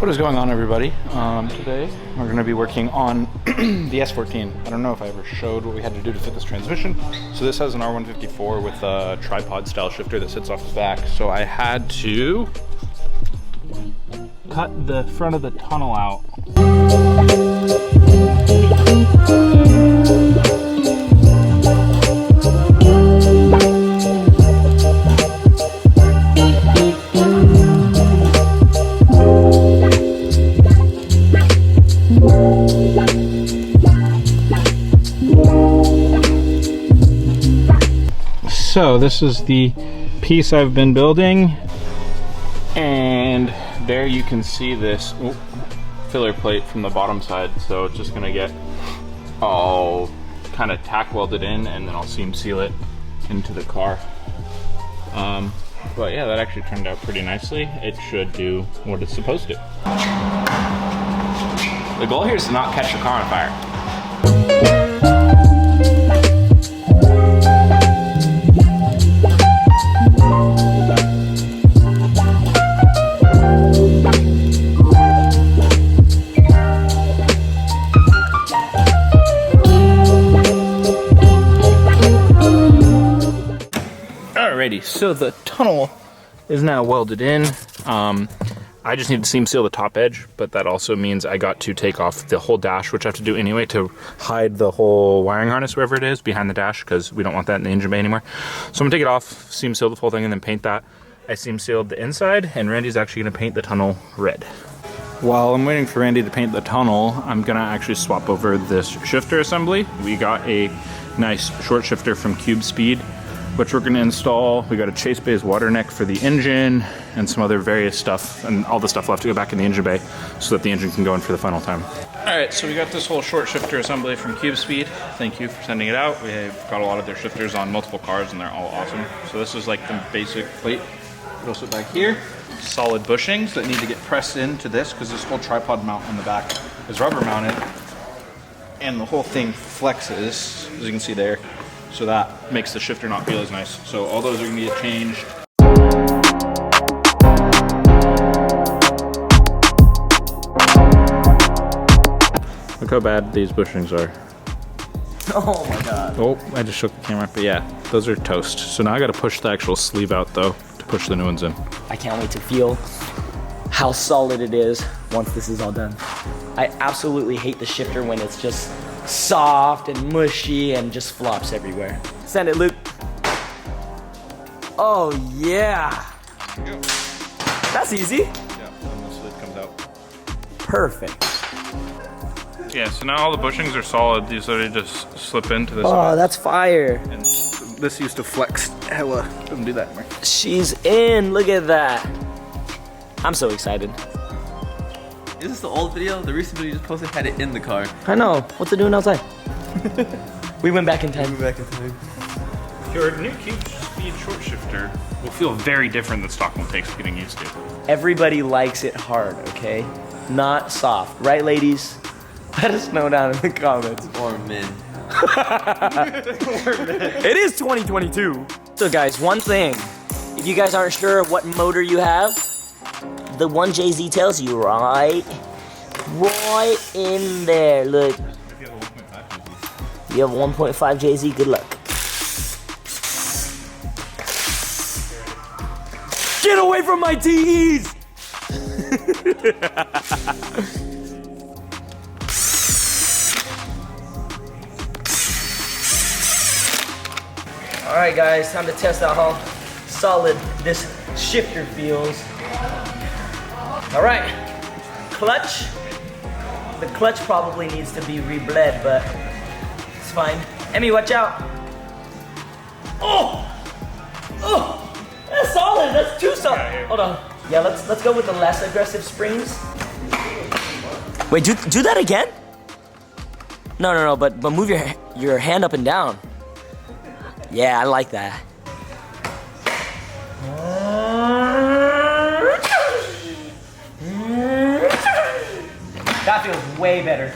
What is going on, everybody? Today we're going to be working on the S14. I don't know if I ever showed what we had to do to fit this transmission. So this has an R154 with a tripod style shifter that sits off the back. So I had to cut the front of the tunnel out. So this is the piece I've been building, and there you can see this filler plate from the bottom side. So it's just gonna get all kind of tack welded in, and then I'll seam seal it into the car. But yeah, that actually turned out pretty nicely. It should do what it's supposed to. The goal here is to not catch the car on fire. Alrighty, so the tunnel is now welded in. I just need to seam seal the top edge, but that also means I got to take off the whole dash, which I have to do anyway to hide the whole wiring harness, wherever it is, behind the dash, because we don't want that in the engine bay anymore. So I'm gonna take it off, seam seal the whole thing, and then paint that. I seam sealed the inside, and Randy's actually gonna paint the tunnel red. While I'm waiting for Randy to paint the tunnel, I'm gonna actually swap over this shifter assembly. We got a nice short shifter from Cube Speed, which we're going to install. We got a Chase Bay's water neck for the engine and some other various stuff, and all the stuff will have to go back in the engine bay so that the engine can go in for the final time. All right, so we got this whole short shifter assembly from Cube Speed. Thank you for sending it out. We've got a lot of their shifters on multiple cars and they're all awesome. So this is like the basic plate. It'll sit back here. Solid bushings that need to get pressed into this because this whole tripod mount on the back is rubber mounted and the whole thing flexes, as you can see there. So that makes the shifter not feel as nice. So all those are gonna get changed. Look how bad these bushings are. Oh my god. Oh, I just shook the camera, but yeah, those are toast. So now I gotta push the actual sleeve out though, to push the new ones in. I can't wait to feel how solid it is once this is all done. I absolutely hate the shifter when it's just soft and mushy and just flops everywhere. Send it, Luke. Oh yeah. There you go. That's easy. Yeah, and the sleeve comes out. Perfect. Yeah, so now all the bushings are solid. These literally just slip into this. Oh, that's fire. And this used to flex hella. Doesn't do that anymore. She's in, look at that. I'm so excited. Is this the old video? The recent video you just posted had it in the car. I know, what's it doing outside? We went back in time. Your new Cube Speed short shifter will feel very different than Stockholm takes getting used to. Everybody likes it hard, okay? Not soft, right ladies? Let us know down in the comments. Or men. It is 2022. So guys, one thing. If you guys aren't sure of what motor you have, the one Jay-Z tells you, right in there, look. You have 1.5 Jay-Z, good luck. Get away from my TEs! All right, guys, time to test out how solid this shifter feels. All right, clutch. The clutch probably needs to be rebled, but it's fine. Emmy, watch out. Oh, that's solid. That's too solid. Hold on. Yeah, let's go with the less aggressive springs. Wait, do that again? No, but move your hand up and down. Yeah, I like that. That feels way better.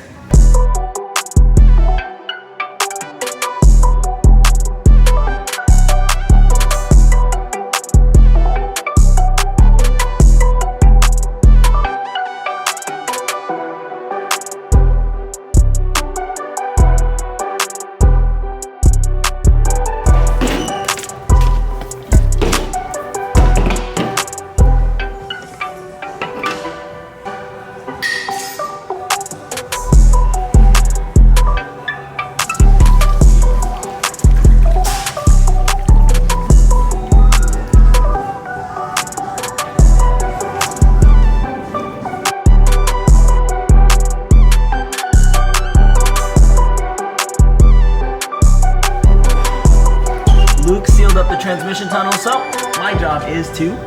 transmission tunnel, so my job is to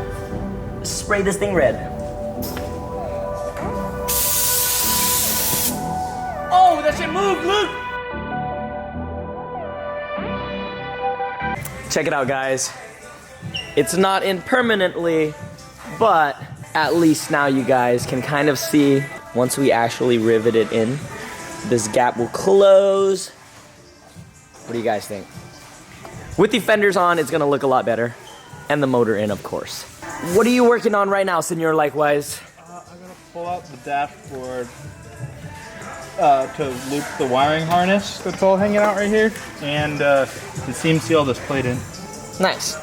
spray this thing red. Oh, that shit moved, look! Check it out, guys. It's not in permanently, but at least now you guys can kind of see once we actually rivet it in, this gap will close. What do you guys think? With the fenders on, it's gonna look a lot better. And the motor in, of course. What are you working on right now, Senor Likewise? I'm gonna pull out the dashboard to loop the wiring harness that's all hanging out right here, and the seam seal that's played in. Nice.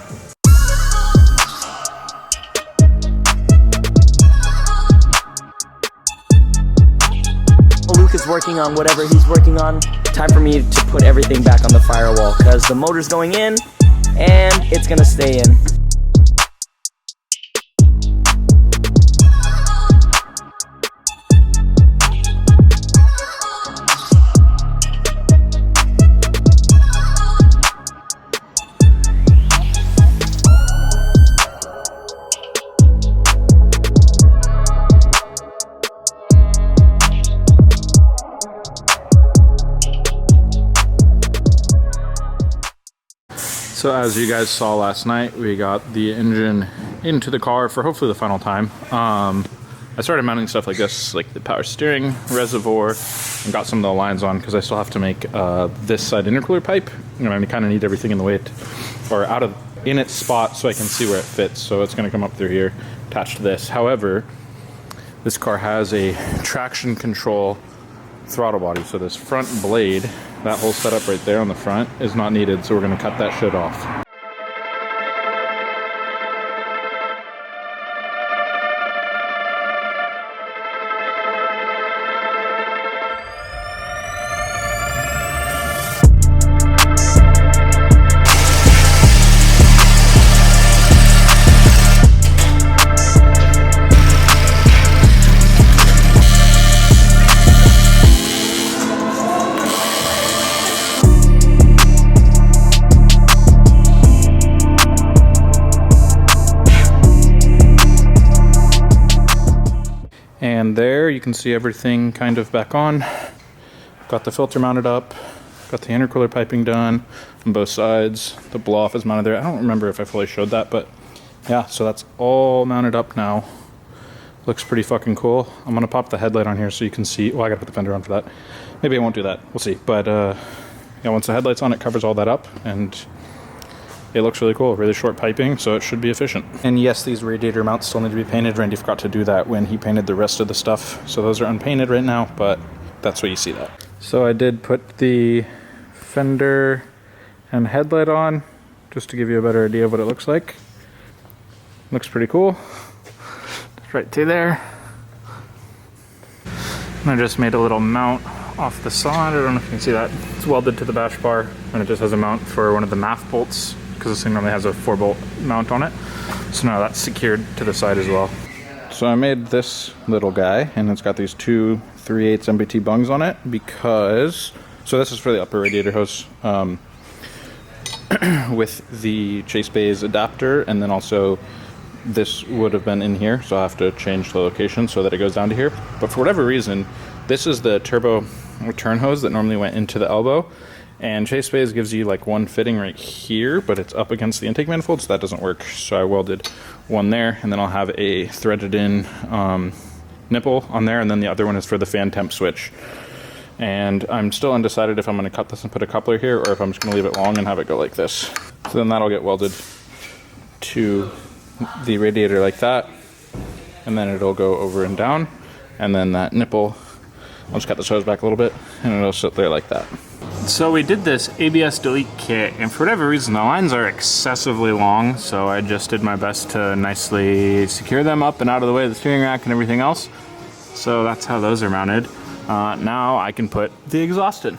Luke is working on whatever he's working on. Time for me to put everything back on the firewall because the motor's going in and it's gonna stay in. So as you guys saw last night, we got the engine into the car for hopefully the final time. I started mounting stuff like this, like the power steering reservoir, and got some of the lines on because I still have to make this side intercooler pipe. You know, I kind of need everything in the way, or in its spot so I can see where it fits. So it's going to come up through here, attached to this. However, this car has a traction control throttle body, so this front blade, that whole setup right there on the front, is not needed, so we're going to cut that shit off. And there you can see everything kind of back on. Got the filter mounted up, got the intercooler piping done on both sides. The blow off is mounted there. I don't remember if I fully showed that, but yeah, so that's all mounted up now. Looks pretty fucking cool. I'm gonna pop the headlight on here so you can see. Well, I gotta put the fender on for that. Maybe I won't do that, we'll see. But yeah, once the headlight's on, it covers all that up, and it looks really cool. Really short piping, so it should be efficient. And yes, these radiator mounts still need to be painted. Randy forgot to do that when he painted the rest of the stuff. So those are unpainted right now, but that's why you see that. So I did put the fender and headlight on just to give you a better idea of what it looks like. Looks pretty cool. It's right through there. And I just made a little mount off the side. I don't know if you can see that. It's welded to the bash bar, and it just has a mount for one of the MAF bolts, because this thing normally has a 4-bolt mount on it. So now that's secured to the side as well. So I made this little guy, and it's got these two 3/8 MBT bungs on it because, so this is for the upper radiator hose with the Chase Bays adapter, and then also this would have been in here, so I have to change the location so that it goes down to here. But for whatever reason, this is the turbo return hose that normally went into the elbow, and Chase Bays gives you like one fitting right here, but it's up against the intake manifold, so that doesn't work. So I welded one there, and then I'll have a threaded in nipple on there, and then the other one is for the fan temp switch. And I'm still undecided if I'm going to cut this and put a coupler here, or if I'm just going to leave it long and have it go like this. So then that'll get welded to the radiator like that, and then it'll go over and down, and then that nipple, I'll just cut this hose back a little bit, and it'll sit there like that. So we did this ABS delete kit, and for whatever reason the lines are excessively long, so I just did my best to nicely secure them up and out of the way of the steering rack and everything else. So that's how those are mounted. Now I can put the exhaust in.